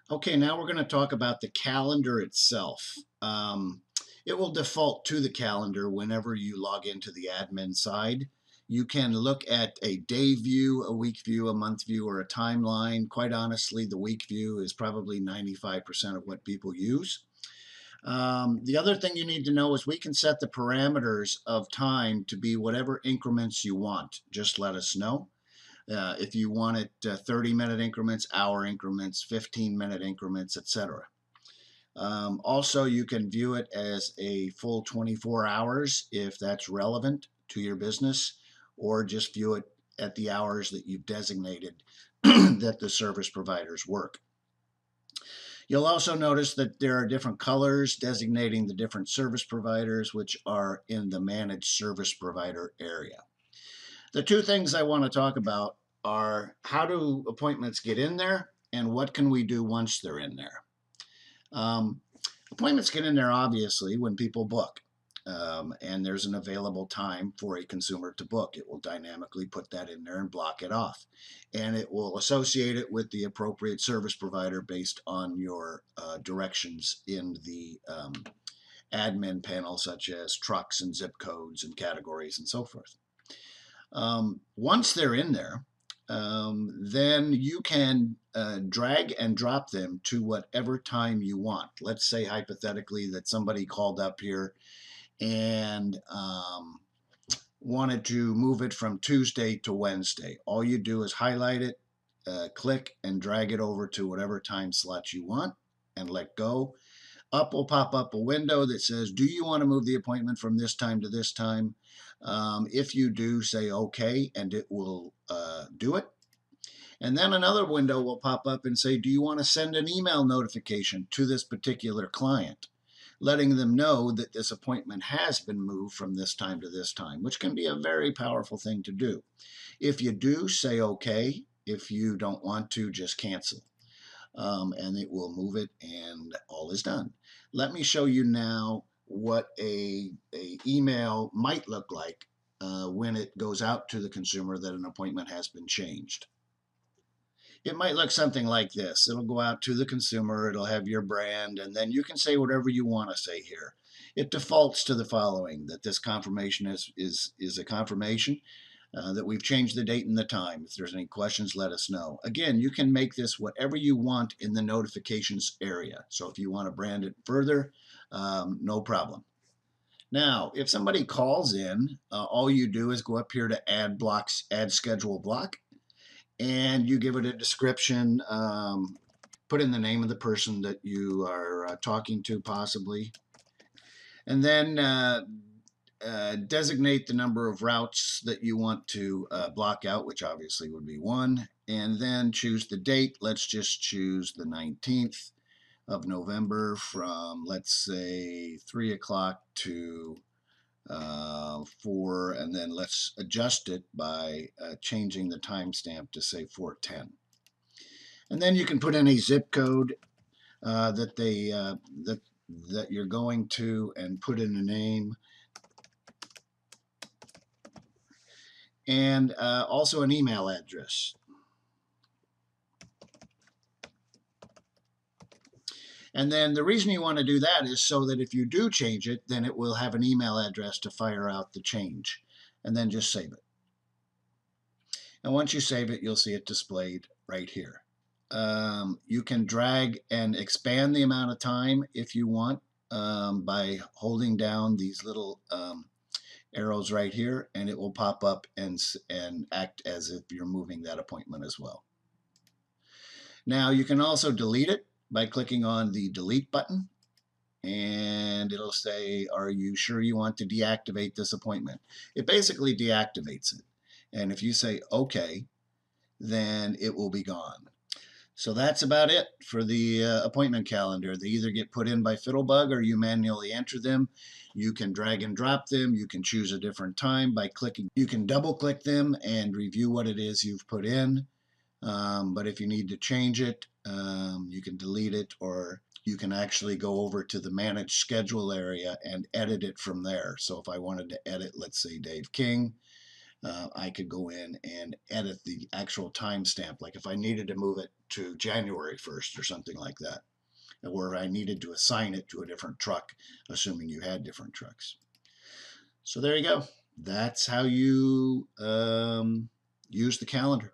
Okay, now we're going to talk about the calendar itself. It will default to the calendar whenever you log into the admin side. You can look at a day view, a week view, a month view, or a timeline. Quite honestly, the week view is probably 95% of what people use. The other thing you need to know is we can set the parameters of time to be whatever increments you want. Just let us know. If you want it 30-minute increments, hour increments, 15-minute increments, etc. Also, you can view it as a full 24 hours if that's relevant to your business, or just view it at the hours that you've designated that the service providers work. You'll also notice that there are different colors designating the different service providers, which are in the managed service provider area. The two things I want to talk about are how do appointments get in there and what can we do once they're in there. Um, Appointments get in there obviously when people book. And there's an available time for a consumer to book. It will dynamically put that in there and block it off. And it will associate it with the appropriate service provider based on your directions in the admin panel, such as trucks and zip codes and categories and so forth. Once they're in there, then you can drag and drop them to whatever time you want. Let's say hypothetically that somebody called up here and wanted to move it from Tuesday to Wednesday. All you do is highlight it, click, and drag it over to whatever time slot you want and let go. Up will pop up a window that says, do you want to move the appointment from this time to this time? If you do, say OK, and it will do it. And then another window will pop up and say, do you want to send an email notification to this particular client, letting them know that this appointment has been moved from this time to this time, which can be a very powerful thing to do. If you do, say OK. If you don't want to, just cancel. And it will move it and all is done. Let me show you now what a email might look like when it goes out to the consumer that an appointment has been changed. It might look something like this. It'll go out to the consumer, it'll have your brand, and then you can say whatever you want to say here. It defaults to the following, that this confirmation is a confirmation that we've changed the date and the time. If there's any questions, let us know. Again, you can make this whatever you want in the notifications area. So if you want to brand it further, no problem. Now, if somebody calls in, all you do is go up here to add blocks, add schedule block, and you give it a description. Put in the name of the person that you are talking to, possibly, and then designate the number of routes that you want to block out, which obviously would be one, and then choose the date. Let's just choose the 19th of November from, let's say, 3 o'clock to 4, and then let's adjust it by changing the timestamp to say 4:10. And then you can put in a zip code that you're going to, and put in a name, and also an email address. And then the reason you want to do that is so that if you do change it, then it will have an email address to fire out the change. And then just save it. And once you save it, you'll see it displayed right here. You can drag and expand the amount of time if you want by holding down these little arrows right here, and it will pop up and act as if you're moving that appointment as well. Now you can also delete it by clicking on the delete button, and it'll say, are you sure you want to deactivate this appointment? It basically deactivates it. And if you say OK, then it will be gone. So that's about it for the appointment calendar. They either get put in by Fiddlebug or you manually enter them. You can drag and drop them. You can choose a different time by clicking. You can double click them and review what it is you've put in. But if you need to change it, you can delete it, or you can actually go over to the manage schedule area and edit it from there. So if I wanted to edit, let's say, Dave King, I could go in and edit the actual timestamp. Like if I needed to move it to January 1st or something like that, or I needed to assign it to a different truck, assuming you had different trucks. So there you go. That's how you use the calendar.